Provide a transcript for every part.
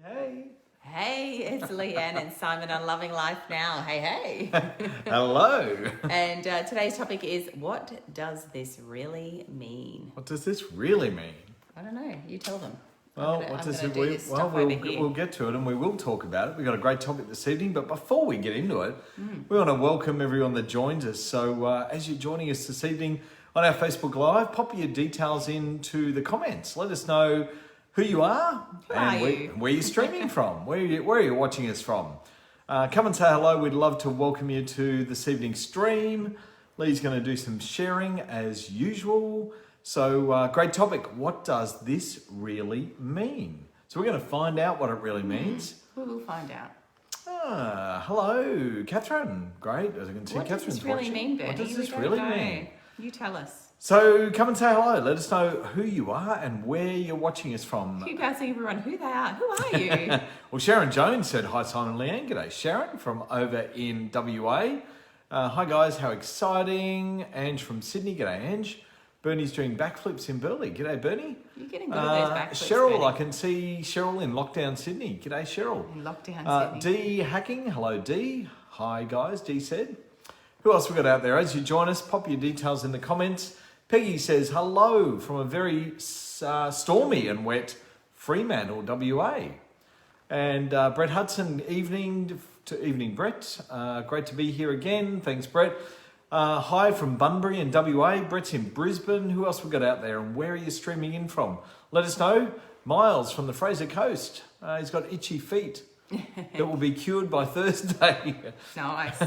Hey. Hey, it's Leanne and Simon on Loving Life Now. Hey. Hello. And today's topic is, what does this really mean? What does this really mean? I don't know. You tell them. Well, we'll get to it and we will talk about it. We've got a great topic this evening, but before we get into it, we want to welcome everyone that joins us. So as you're joining us this evening on our Facebook Live, pop your details into the comments. Let us know who you are where you're streaming from, where are you watching us from. Come and say hello. We'd love to welcome you to this evening's stream. Lee's going to do some sharing as usual. So great topic. What does this really mean? So we're going to find out what it really means. We will find out. Hello, Catherine. Great. As I can see, What does Catherine's this really watching. mean, Bernie? What does We this don't really know. mean? You tell us. So come and say hello. Let us know who you are and where you're watching us from. Keep asking everyone who they are. Who are you? Well, Sharon Jones said, hi, Simon and Leanne. G'day, Sharon from over in WA. Hi, guys. How exciting. Ange from Sydney. G'day, Ange. Bernie's doing backflips in Burleigh. G'day, Bernie. You're getting good at those backflips, Cheryl, Bernie. I can see Cheryl in lockdown Sydney. G'day, Cheryl. In lockdown Sydney. D hacking. Hello, D. Hi, guys. D said. Who else we got out there? As you join us, pop your details in the comments. Peggy says, hello from a very stormy and wet Fremantle, WA. And Brett Hudson, evening, Brett. Great to be here again. Thanks, Brett. Hi from Bunbury in WA. Brett's in Brisbane. Who else we got out there and where are you streaming in from? Let us know. Miles from the Fraser Coast. He's got itchy feet that will be cured by Thursday. Nice.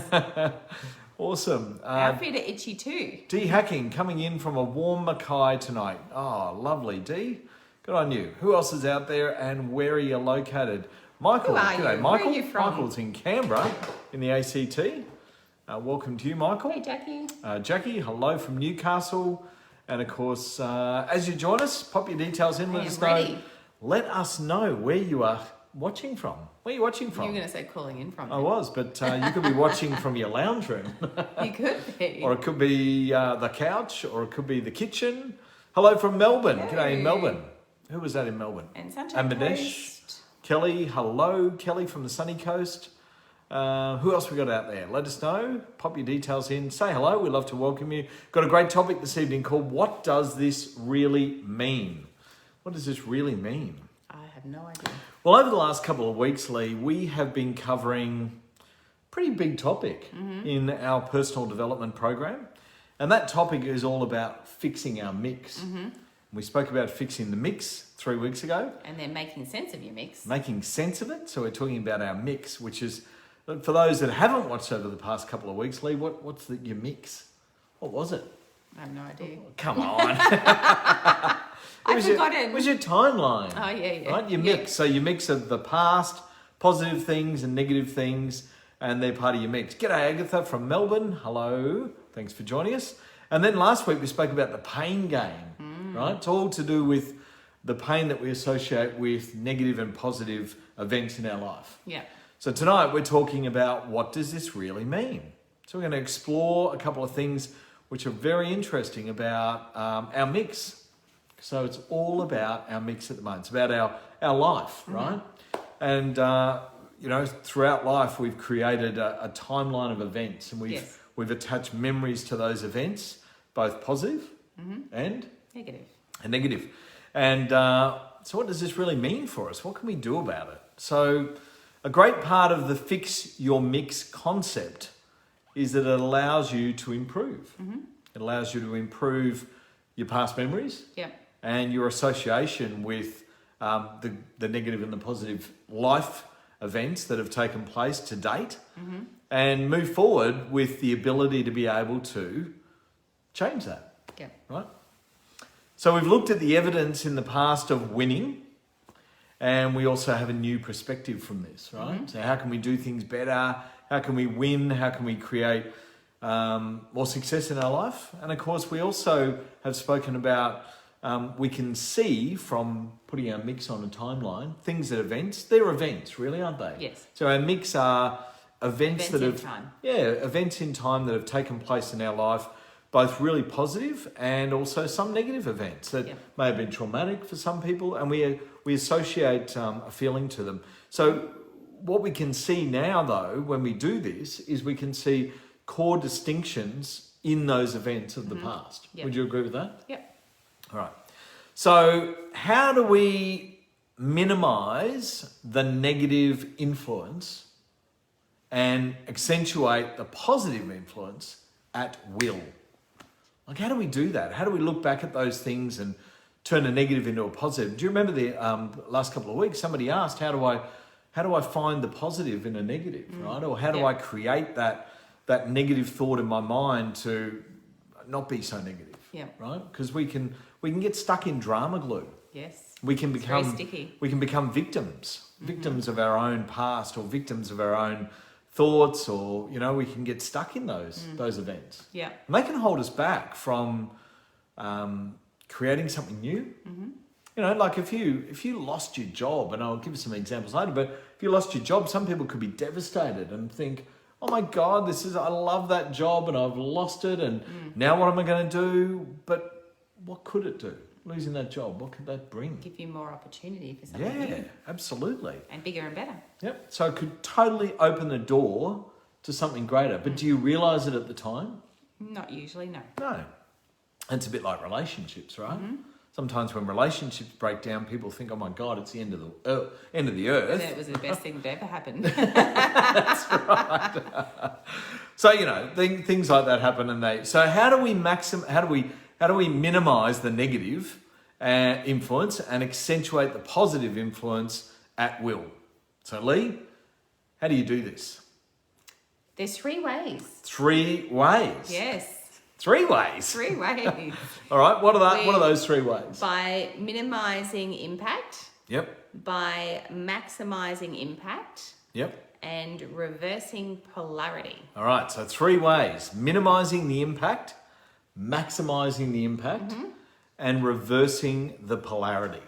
Awesome. Our feet are itchy too. D Hacking coming in from a warm Mackay tonight. Oh, lovely, D. Good on you. Who else is out there and where are you located? Michael. Who are G'day, you? Michael. Where are you from? Michael's in Canberra in the ACT. Welcome to you, Michael. Hey, Jackie. Jackie, hello from Newcastle. And of course, as you join us, pop your details in. Let us know where you are watching from. Where are you watching from? You were going to say calling in from. I was, but you could be watching from your lounge room. You could be. Or it could be the couch, or it could be the kitchen. Hello from Melbourne. Hello. G'day in Melbourne. Who was that in Melbourne? And Sunshine Coast. Kelly, hello. Kelly from the sunny coast. Who else we got out there? Let us know. Pop your details in. Say hello. We'd love to welcome you. Got a great topic this evening called, what does this really mean? What does this really mean? I have no idea. Well, over the last couple of weeks, Lee, we have been covering a pretty big topic in our personal development program. And that topic is all about fixing our mix. We spoke about fixing the mix 3 weeks ago. And then making sense of your mix. Making sense of it. So we're talking about our mix, which is, for those that haven't watched over the past couple of weeks, Lee, what's your mix? What was it? I have no idea. Come on. I've forgotten. It was your timeline. Oh, yeah. Right? Your mix. So your mix of the past, positive things and negative things, and they're part of your mix. G'day, Agatha from Melbourne. Hello. Thanks for joining us. And then last week we spoke about the pain game, right? It's all to do with the pain that we associate with negative and positive events in our life. Yeah. So tonight we're talking about, what does this really mean? So we're going to explore a couple of things which are very interesting about our mix. So it's all about our mix at the moment. It's about our life, right? And, throughout life, we've created a timeline of events, and we've attached memories to those events, both positive and negative. And so what does this really mean for us? What can we do about it? So a great part of the fix your mix concept is that it allows you to improve. It allows you to improve your past memories. Yep. And your association with the negative and the positive life events that have taken place to date, and move forward with the ability to be able to change that. Yeah. Right? So we've looked at the evidence in the past of winning, and we also have a new perspective from this, right? So how can we do things better? How can we win? How can we create more success in our life? And of course, we also have spoken about we can see from putting our mix on a timeline, they're events, really, aren't they? Yes. So our mix are events in time that have taken place in our life, both really positive and also some negative events that may have been traumatic for some people. And we we associate a feeling to them. So what we can see now, though, when we do this, is we can see core distinctions in those events of the past. Yep. Would you agree with that? Yep. All right. So how do we minimize the negative influence and accentuate the positive influence at will? Like, how do we do that? How do we look back at those things and turn a negative into a positive? Do you remember the last couple of weeks, somebody asked, how do I find the positive in a negative, right? Or how do I create that negative thought in my mind to not be so negative, right? Because we can get stuck in drama glue. Yes. We can become very sticky. We can become victims of our own past, or victims of our own thoughts, or we can get stuck in those events. Yeah. And they can hold us back from creating something new. Like if you lost your job, and I'll give you some examples later, but if you lost your job, some people could be devastated and think, oh my God, I love that job and I've lost it, and now what am I going to do? But what could it do? Losing that job, what could that bring? Give you more opportunity for something new. Yeah, absolutely. And bigger and better. Yep. So it could totally open the door to something greater. But do you realise it at the time? Not usually, no. No. And it's a bit like relationships, right? Sometimes when relationships break down, people think, "Oh my God, it's the end of the earth." And it was the best thing that ever happened. That's right. So things like that happen, and so how do we minimise the negative influence and accentuate the positive influence at will? So Lee, how do you do this? There's 3 ways. 3 ways. Yes. 3 ways. 3 ways. All right. What are those 3 ways? By minimising impact. Yep. By maximising impact. Yep. And reversing polarity. All right. So 3 ways: minimising the impact, maximising the impact, and reversing the polarity.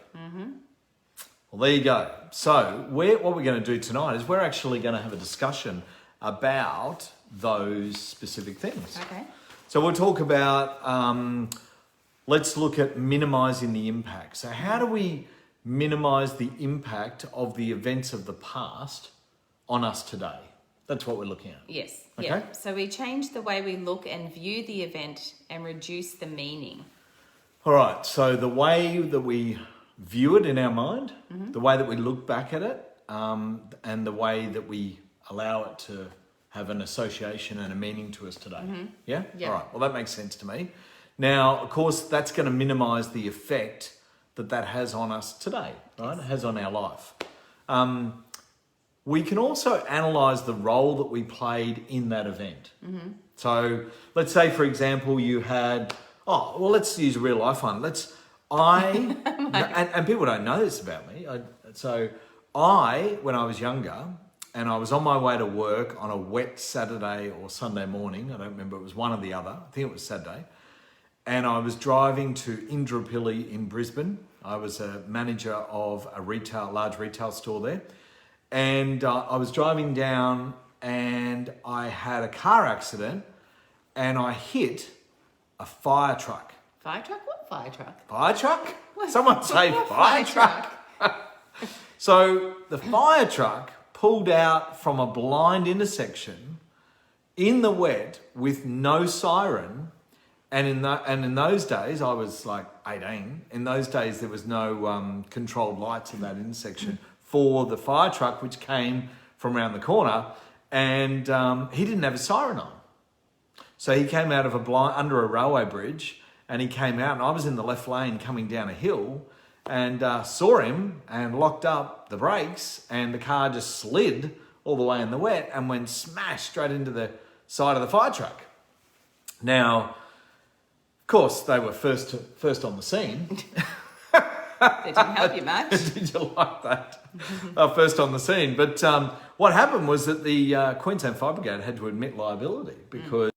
Well, there you go. So what we're going to do tonight is we're actually going to have a discussion about those specific things. Okay. So we'll talk about, let's look at minimising the impact. So how do we minimise the impact of the events of the past on us today? That's what we're looking at. Yes. Okay. Yeah. So we change the way we look and view the event and reduce the meaning. All right. So the way that we view it in our mind, the way that we look back at it, and the way that we allow it to have an association and a meaning to us today. Yeah? Yeah. All right. Well, that makes sense to me. Now, of course, that's going to minimise the effect that has on us today, right? It has on our life. We can also analyse the role that we played in that event. So let's say, for example, you had, let's use a real life one. And people don't know this about me. When I was younger, and I was on my way to work on a wet Saturday or Sunday morning, I don't remember, it was one or the other, I think it was Saturday, and I was driving to Indooroopilly in Brisbane. I was a manager of a large retail store there, and I was driving down and I had a car accident and I hit a fire truck. Fire truck? What fire truck? Fire truck? What? Someone say What fire truck. So the fire truck pulled out from a blind intersection in the wet with no siren. And in those days, I was like 18. In those days, there was no controlled lights at that intersection for the fire truck, which came from around the corner. And he didn't have a siren on. So he came out of under a railway bridge, and he came out, and I was in the left lane coming down a hill, and saw him and locked up the brakes, and the car just slid all the way in the wet and went smash straight into the side of the fire truck. Now, of course, they were first on the scene. That didn't help you much. Did you like that? First on the scene. But what happened was that the Queensland Fire Brigade had to admit liability because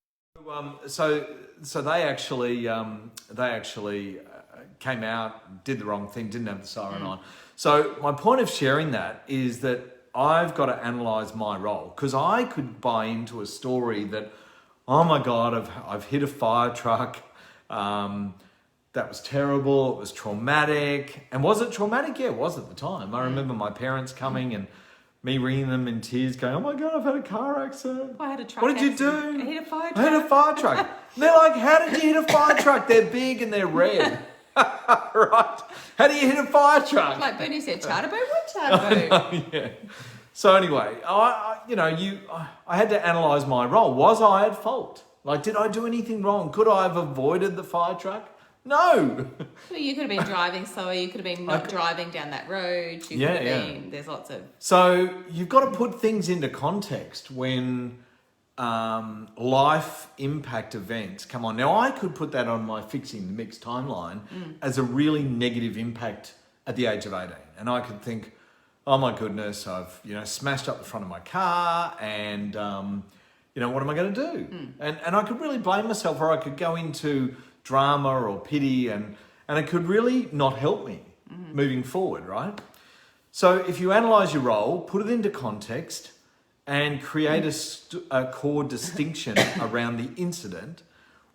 so they actually came out, did the wrong thing, didn't have the siren on. So my point of sharing that is that I've got to analyse my role, because I could buy into a story that, oh my God, I've hit a fire truck. that was terrible. It was traumatic. And was it traumatic? Yeah, it was at the time. I remember my parents coming and me ringing them in tears going, oh my God, I've had a car accident. I had a truck What did you accident. do? I hit a fire truck. I hit a fire truck. And they're like, how did you hit a fire truck? They're big and they're red. Right? How do you hit a fire truck? Like Bernie said, charter boat, what charter boat? Yeah. So anyway, I had to analyse my role. Was I at fault? Like, did I do anything wrong? Could I have avoided the fire truck? No. Well, you could have been driving slower. You could have been not driving down that road. You could have been. There's lots of. So you've got to put things into context when life impact events come on. Now, I could put that on my Fixing the Mix timeline as a really negative impact at the age of 18. And I could think, oh my goodness, I've, smashed up the front of my car and, what am I going to do? And I could really blame myself, or I could go into drama or pity and it could really not help me moving forward, right? So if you analyse your role, put it into context and create a core distinction around the incident,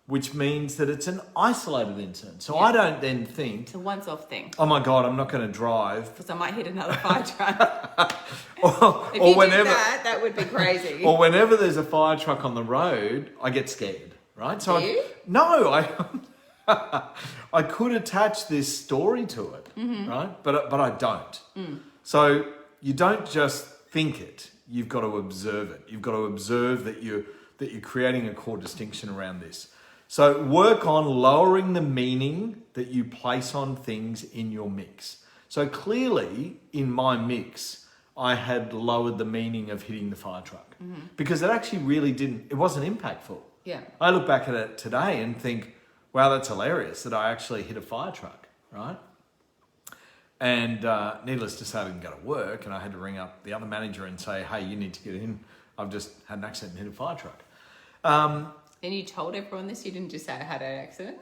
which means that it's an isolated incident. So I don't then think... It's a once-off thing. Oh my God, I'm not going to drive. Because I might hit another fire truck. If or you whenever, do that would be crazy. Or whenever there's a fire truck on the road, I get scared, right? So Do you? I could attach this story to it, right? But I don't. So you don't just think it. You've got to observe it. You've got to observe that you're creating a core distinction around this. So work on lowering the meaning that you place on things in your mix. So clearly in my mix, I had lowered the meaning of hitting the fire truck because it actually really it wasn't impactful. Yeah. I look back at it today and think, wow, that's hilarious that I actually hit a fire truck, right? And needless to say, I didn't go to work and I had to ring up the other manager and say, hey, you need to get in. I've just had an accident and hit a fire truck. And you told everyone this? You didn't just say I had an accident?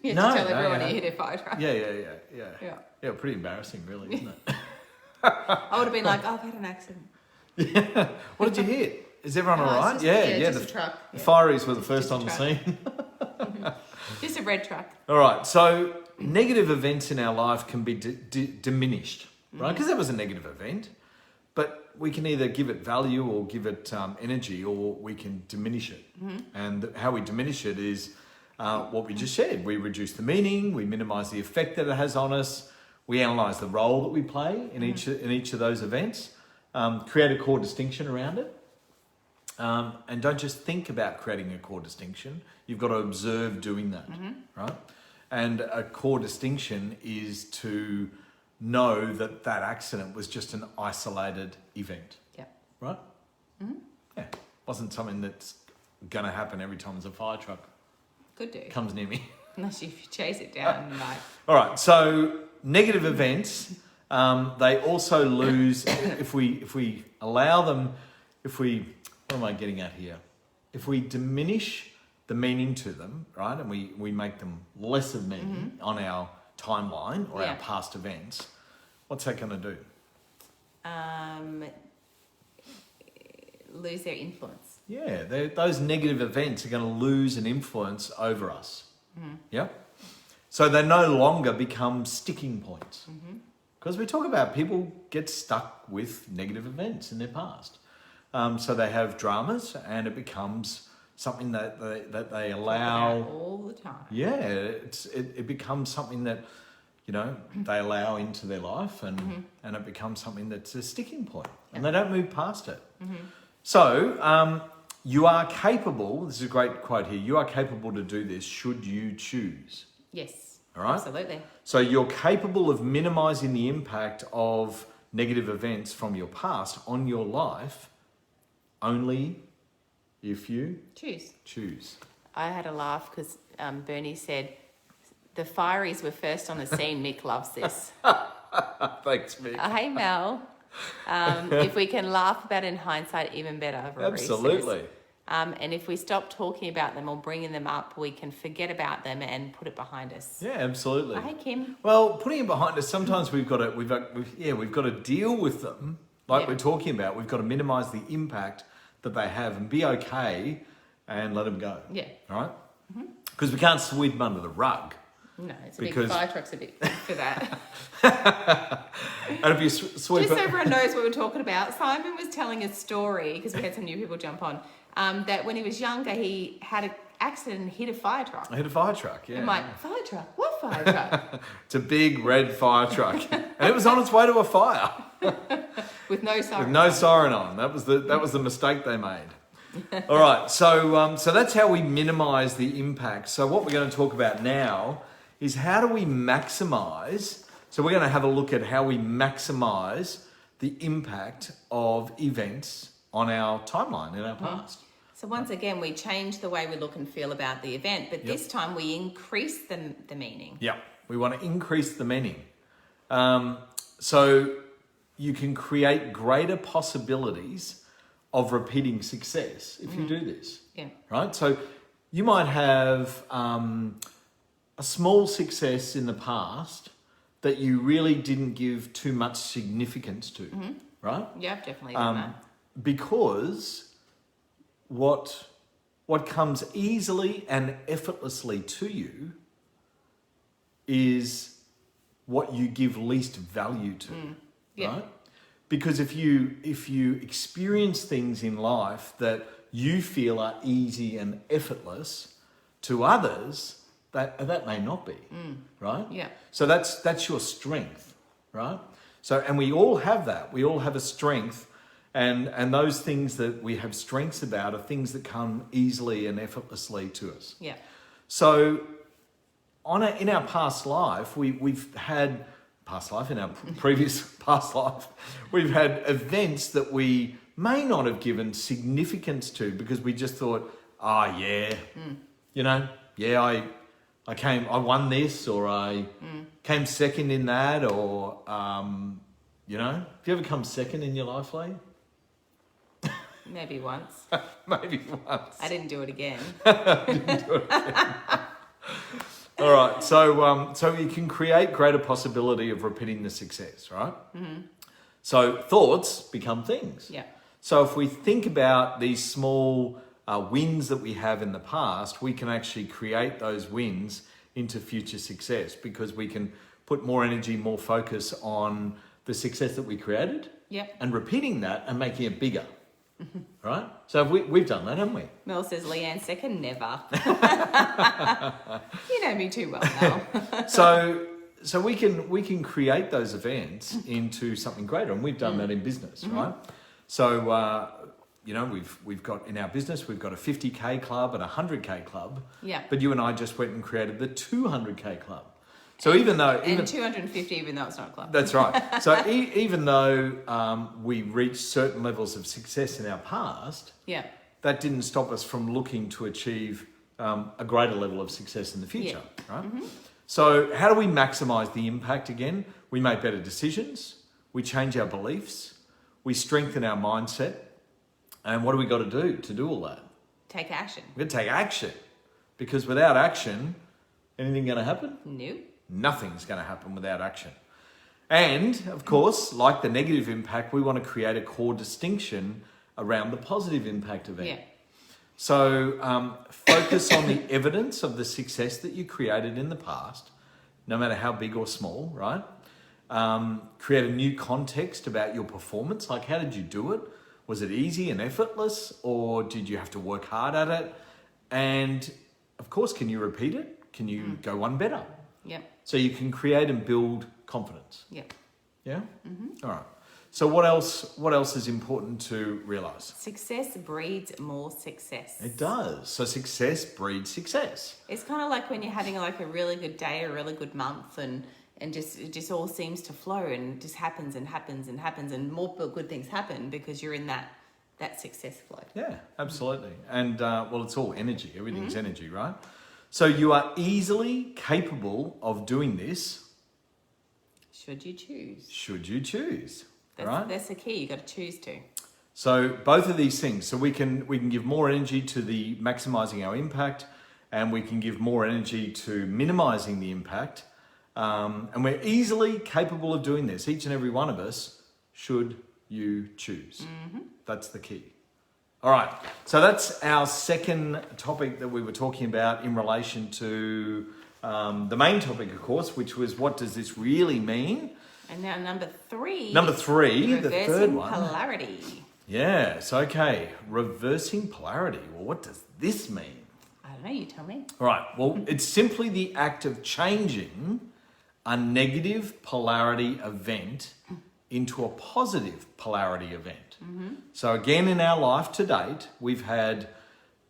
You had No, to tell everyone yeah. you hit a fire truck? Yeah, pretty embarrassing really, isn't it? I would have been like, oh, I've had an accident. Yeah. What did you hit? Is everyone all right? Just a truck. The fireys were the first on the scene. Just a red truck. All right, so negative events in our life can be diminished, right? Because that was a negative event, but we can either give it value or give it energy, or we can diminish it. And how we diminish it is what we just shared. We reduce the meaning, we minimise the effect that it has on us, we analyse the role that we play in each of those events, create a core distinction around it. And don't just think about creating a core distinction. You've got to observe doing that, right? And a core distinction is to know that that accident was just an isolated event. Yeah. Right? Yeah. Wasn't something that's going to happen every time there's a fire truck Could do. comes near me. Unless if you chase it down, like. All right. So negative events, they also lose if we allow them. What am I getting at here? If we diminish the meaning to them, right, and we make them less of meaning on our timeline or our past events, what's that going to do? Lose their influence. Yeah, those negative events are going to lose an influence over us. Yeah? So they no longer become sticking points. Because we talk about people get stuck with negative events in their past. So they have dramas and it becomes something that they allow all the time. Yeah, it becomes something that they allow into their life, and it becomes something that's a sticking point, and they don't move past it. So you are capable. This is a great quote here. You are capable to do this should you choose. Yes. All right. Absolutely. So you're capable of minimising the impact of negative events from your past on your life only if you choose. I had a laugh because Bernie said, the fireys were first on the scene. Mick loves this. Thanks, Mick. Hey, Mel. If we can laugh about it in hindsight, even better. Absolutely. And if we stop talking about them or bringing them up, we can forget about them and put it behind us. Yeah, absolutely. Hey, Kim. Well, putting it behind us, sometimes we've got to deal with them like we're talking about. We've got to minimise the impact that they have and be okay and let them go. Yeah. All right? Because we can't sweep them under the rug. No, it's a Because- big fire truck's a bit big for that. And if you sweep Just so it, everyone knows what we're talking about, Simon was telling a story, because we had some new people jump on, that when he was younger, he had an accident and hit a fire truck. I hit a fire truck. Yeah, I'm like, fire truck? What fire truck? it's a big red fire truck, and it was on its way to a fire With no siren. with no siren on. That was the mistake they made. All right, so that's how we minimise the impact. So what we're going to talk about now is how do we maximise. So we're going to have a look at how we maximise the impact of events on our timeline in our past. So once again, we change the way we look and feel about the event, but this time we increase the meaning. Yeah, we want to increase the meaning. So you can create greater possibilities of repeating success if you do this. Yeah. Right? So you might have a small success in the past that you really didn't give too much significance to, right? Yeah, I've definitely done that. Because what comes easily and effortlessly to you is what you give least value to, Yeah. right? Because if you experience things in life that you feel are easy and effortless to others, that may not be, right? Yeah. So that's your strength, right? So, and we all have that. We all have a strength, and those things that we have strengths about are things that come easily and effortlessly to us. Yeah. So, in our past life, we've had in our previous past life, we've had events that we may not have given significance to because we just thought, I won this, or I came second in that, or have you ever come second in your life, Lee? Maybe once. Maybe once. I didn't do it again. All right, so you can create greater possibility of repeating the success, right? Mm-hmm. So thoughts become things. Yeah. So if we think about these small wins that we have in the past, we can actually create those wins into future success because we can put more energy, more focus on the success that we created, and repeating that and making it bigger. Right? So we've done that, haven't we? Mel says, Leanne, second, never. You know me too well now. So we can create those events into something greater, and we've done that in business, right? So we've got in our business, we've got a 50K club and a 100K club. Yeah. But you and I just went and created the 200K club. So even 250, even though it's not a club. That's right. So even though we reached certain levels of success in our past, that didn't stop us from looking to achieve a greater level of success in the future, right? Mm-hmm. So how do we maximize the impact again? We make better decisions. We change our beliefs. We strengthen our mindset. And what do we got to do all that? Take action. We've got to take action. Because without action, anything going to happen? No. Nothing's going to happen without action. And, of course, like the negative impact, we want to create a core distinction around the positive impact event. Yeah. So focus on the evidence of the success that you created in the past, no matter how big or small, right? Create a new context about your performance. Like, how did you do it? Was it easy and effortless, or did you have to work hard at it? And, of course, can you repeat it? Can you go one better? Yep. So you can create and build confidence. Yep. Yeah? Mm-hmm. All right. So what else is important to realise? Success breeds more success. It does. So success breeds success. It's kind of like when you're having like a really good day, a really good month, and just it just all seems to flow and just happens and happens and happens, and more good things happen because you're in that success flow. Yeah, absolutely. And it's all energy. Everything's energy, right? So you are easily capable of doing this. Should you choose? That's the key. You got to choose to. So both of these things. So we can give more energy to the maximising our impact, and we can give more energy to minimising the impact. And we're easily capable of doing this. Each and every one of us, should you choose. Mm-hmm. That's the key. All right. So that's our second topic that we were talking about in relation to the main topic, of course, which was what does this really mean? And now number three. Number three, the reversing third one. polarity. Yes, okay. Reversing polarity. Well, what does this mean? I don't know, you tell me. All right, well, it's simply the act of changing a negative polarity event into a positive polarity event. So again, in our life to date, we've had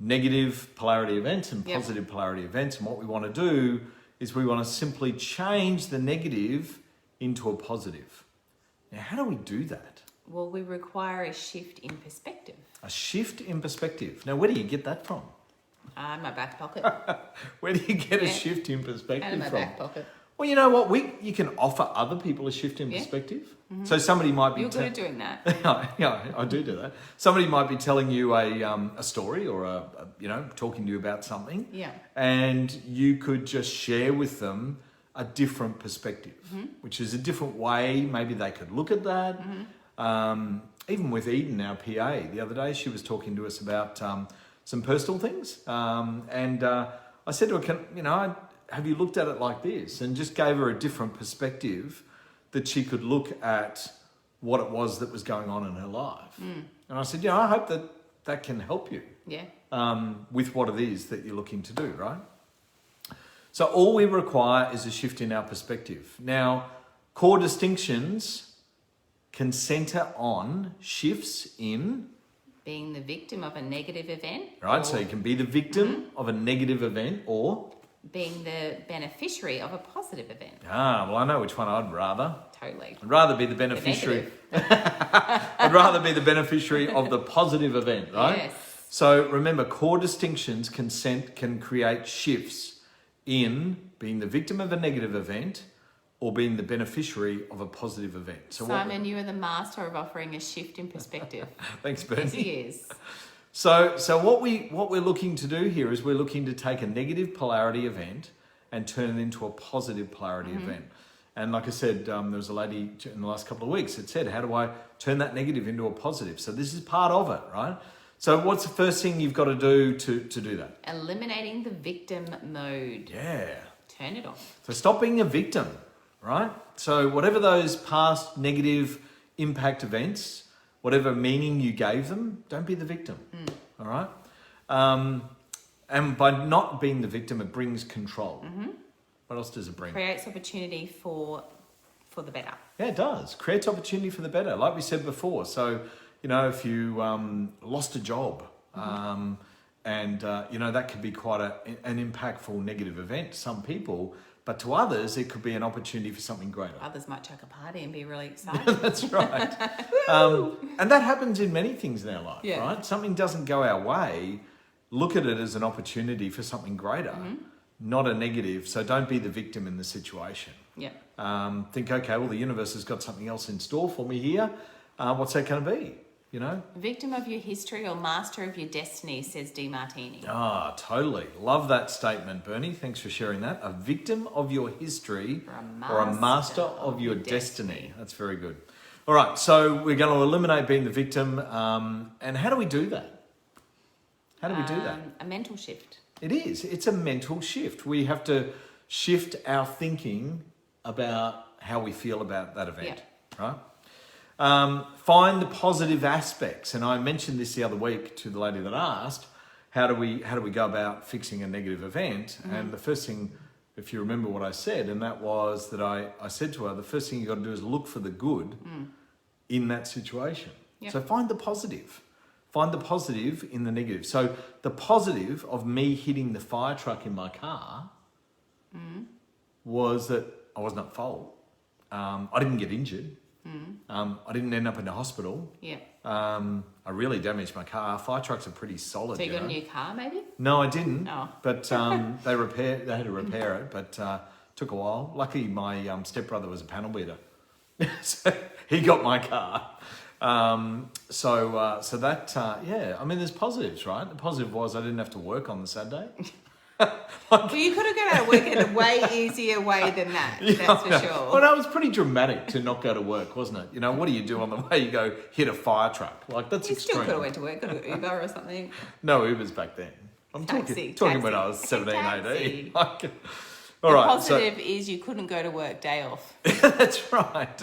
negative polarity events and positive polarity events. And what we want to do is we want to simply change the negative into a positive. Now, how do we do that? Well, we require a shift in perspective. A shift in perspective. Now, where do you get that from? My back pocket. Where do you get a shift in perspective Out of my from? back pocket. Well, you know what? You can offer other people a shift in perspective. So somebody might be... You're good at doing that. yeah, I do that. Somebody might be telling you a story or talking to you about something. Yeah. And you could just share with them a different perspective, which is a different way. Maybe they could look at that. Even with Eden, our PA, the other day, she was talking to us about some personal things. And I said to her, have you looked at it like this? And just gave her a different perspective that she could look at what it was that was going on in her life. And I said, I hope that can help you with what it is that you're looking to do, right? So all we require is a shift in our perspective. Now, core distinctions can centre on shifts in... Being the victim of a negative event. Right, so you can be the victim of a negative event or... Being the beneficiary of a positive event. Well, I know which one I'd rather. Totally. I'd rather be the beneficiary. I'd rather be the beneficiary of the positive event, right? Yes. So remember, core distinctions can create shifts in being the victim of a negative event or being the beneficiary of a positive event. So Simon, you are the master of offering a shift in perspective. Thanks, Bernie. Yes, he is. So what we're looking to do here is we're looking to take a negative polarity event and turn it into a positive polarity event. And like I said, there was a lady in the last couple of weeks that said, how do I turn that negative into a positive? So this is part of it, right? So what's the first thing you've got to do to do that? Eliminating the victim mode. Yeah. Turn it off. So stop being a victim, right? So whatever those past negative impact events, whatever meaning you gave them, don't be the victim, all right? And by not being the victim, it brings control. What else does it bring? Creates opportunity for the better. Yeah, it does. Creates opportunity for the better, like we said before. So, if you lost a job, and that could be quite an impactful negative event to some people, but to others, it could be an opportunity for something greater. Others might chuck a party and be really excited. That's right. And that happens in many things in our life, right? Something doesn't go our way, look at it as an opportunity for something greater, not a negative. So don't be the victim in the situation. Yeah. Think, okay, well, the universe has got something else in store for me here. What's that going to be? Victim of your history or master of your destiny, says DeMartini. Totally. Love that statement, Bernie. Thanks for sharing that. A victim of your history or a master of your destiny. That's very good. All right, so we're going to eliminate being the victim. And how do we do that? How do we do that? A mental shift. It is. It's a mental shift. We have to shift our thinking about how we feel about that event, right? Find the positive aspects. And I mentioned this the other week to the lady that asked, how do we go about fixing a negative event? And the first thing, if you remember what I said, and that was that I said to her, the first thing you got to do is look for the good in that situation. So find the positive. Find the positive in the negative. So the positive of me hitting the fire truck in my car was that I wasn't at fault. I didn't get injured. I didn't end up in the hospital. Yeah. I really damaged my car. Fire trucks are pretty solid. So you got a new car, maybe? No, I didn't. Oh. But they had to repair it, but took a while. Luckily, my stepbrother was a panel beater, so he got my car. So that I mean, there's positives, right? The positive was I didn't have to work on the Saturday. Well, you could have got out of work in a way easier way than that, that's for sure. Well, that was pretty dramatic to not go to work, wasn't it? What do you do on the way? You go hit a fire truck. Like, that's You extreme. still could have went to work, got an Uber or something. No Ubers back then. I'm Taxi, talking when taxi. I was 17, Taxi. 18. All right. Positive is you couldn't go to work, day off. That's right.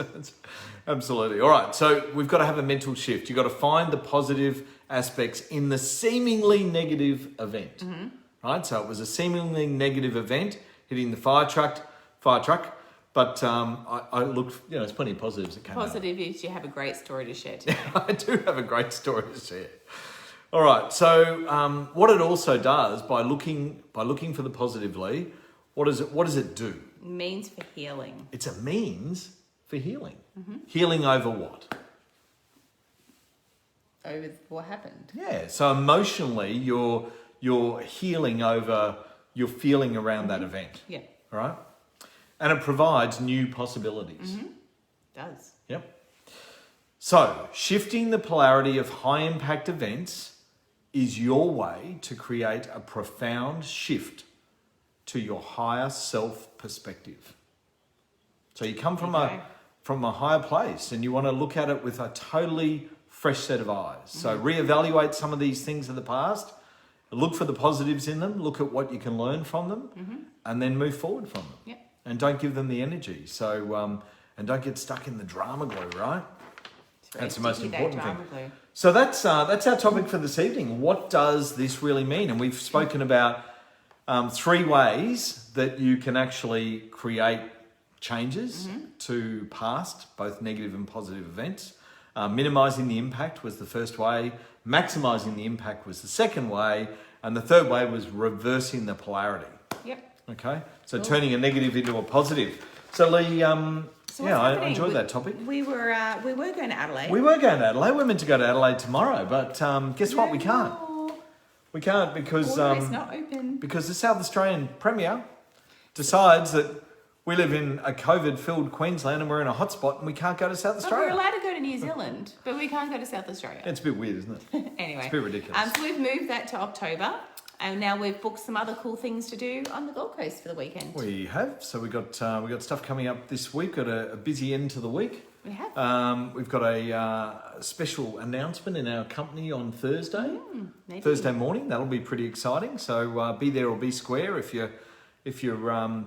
Absolutely. All right. So we've got to have a mental shift. You've got to find the positive aspects in the seemingly negative event. Right. So it was a seemingly negative event hitting the fire truck. But I looked, there's plenty of positives that came out. Positive is you have a great story to share today. I do have a great story to share. All right. So what it also does by looking for the positively, what does it do? Means for healing. It's a means for healing. Healing over what? Over what happened. Yeah. So emotionally, you're healing over your feeling around that event. Yeah. All right. And it provides new possibilities. It does. Yep. So shifting the polarity of high impact events is your way to create a profound shift to your higher self perspective. So you come from a higher place and you want to look at it with a totally fresh set of eyes. So reevaluate some of these things of the past, look for the positives in them, look at what you can learn from them, and then move forward from them. Yep. And don't give them the energy. So and don't get stuck in the drama glue, right? That's the most important thing. Glue. So that's our topic for this evening. What does this really mean? And we've spoken about 3 ways that you can actually create changes to past, both negative and positive events. Minimising the impact was the first way. Maximising the impact was the second way. And the third way was reversing the polarity. Yep. Okay, so turning a negative into a positive. So Lee, I enjoyed that topic. We were going to Adelaide. We were going to Adelaide. We're meant to go to Adelaide tomorrow, but guess what? We can't. We can't because It's not open. because the South Australian Premier decides that we live in a COVID-filled Queensland and we're in a hotspot and we can't go to South But Australia. we're allowed to go to New Zealand, but we can't go to South Australia. It's a bit weird, isn't it? Anyway, It's a bit ridiculous. So we've moved that to October, and now we've booked some other cool things to do on the Gold Coast for the weekend. We have. So we got stuff coming up this week. Got a busy end to the week. We have. We've got a special announcement in our company on Thursday. Maybe. Thursday morning. That'll be pretty exciting. So be there or be square. If you're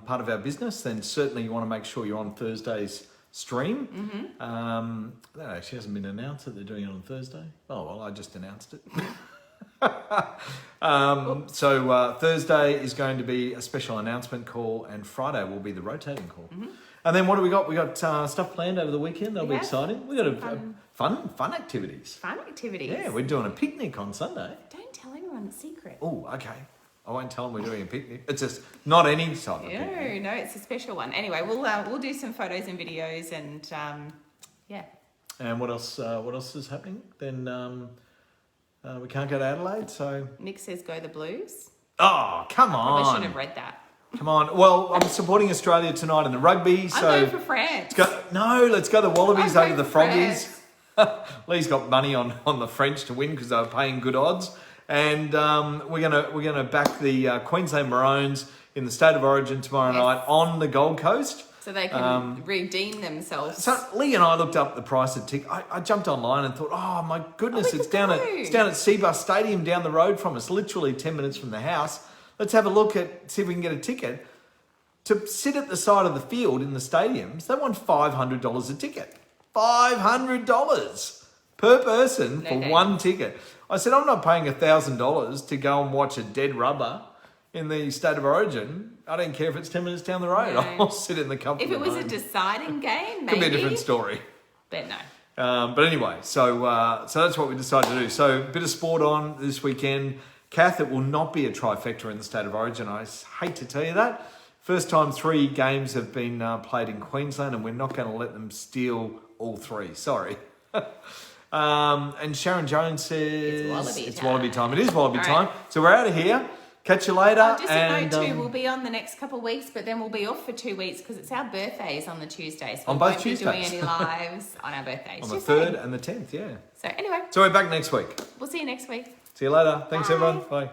part of our business, then certainly you want to make sure you're on Thursday's stream. That actually hasn't been announced that they're doing it on Thursday. Oh well, I just announced it. So Thursday is going to be a special announcement call, and Friday will be the rotating call. And then what do we got? We got stuff planned over the weekend. That'll be exciting. We got fun activities. Fun activities. Yeah, we're doing a picnic on Sunday. Don't tell anyone, it's secret. Oh, okay. I won't tell them we're doing a picnic. It's just not any type of picnic. No, it's a special one. Anyway, we'll do some photos and videos, and yeah. And what else? What else is happening? Then we can't go to Adelaide, so. Nick says go the Blues. Oh, come on! Probably should have read that. Come on. Well, I'm supporting Australia tonight in the rugby, so. I'm going for France. Let's go the Wallabies I'm over the going Froggies. Lee's got money on the French to win because they were paying good odds, and we're gonna back the Queensland Maroons in the State of Origin tomorrow night on the Gold Coast. So they can redeem themselves. So Lee and I looked up the price of ticket. I jumped online and thought, oh my goodness, it's down at Seabus Stadium down the road from us, literally 10 minutes from the house. Let's have a look see if we can get a ticket to sit at the side of the field in the stadiums. They want $500 a ticket. $500 per person for one ticket. I said, I'm not paying $1,000 to go and watch a dead rubber in the State of Origin. I don't care if it's 10 minutes down the road. No. I'll sit in the comfort If it was a deciding game, maybe. Could be a different story. But no. But anyway, so that's what we decided to do. So a bit of sport on this weekend. Kath, it will not be a trifecta in the State of Origin. I hate to tell you that. First time 3 games have been played in Queensland, and we're not going to let them steal all 3. Sorry. And Sharon Jones says it's Wallaby time. It is Wallaby time. So we're out of here. Catch you later. Just a note too, we'll be on the next couple of weeks, but then we'll be off for 2 weeks because it's our birthdays on the Tuesdays. So on both Tuesdays. We won't be doing any lives on our birthdays. On the 3rd and the 10th, yeah. So anyway. So we're back next week. We'll see you next week. See you later. Thanks, Bye. everyone. Bye.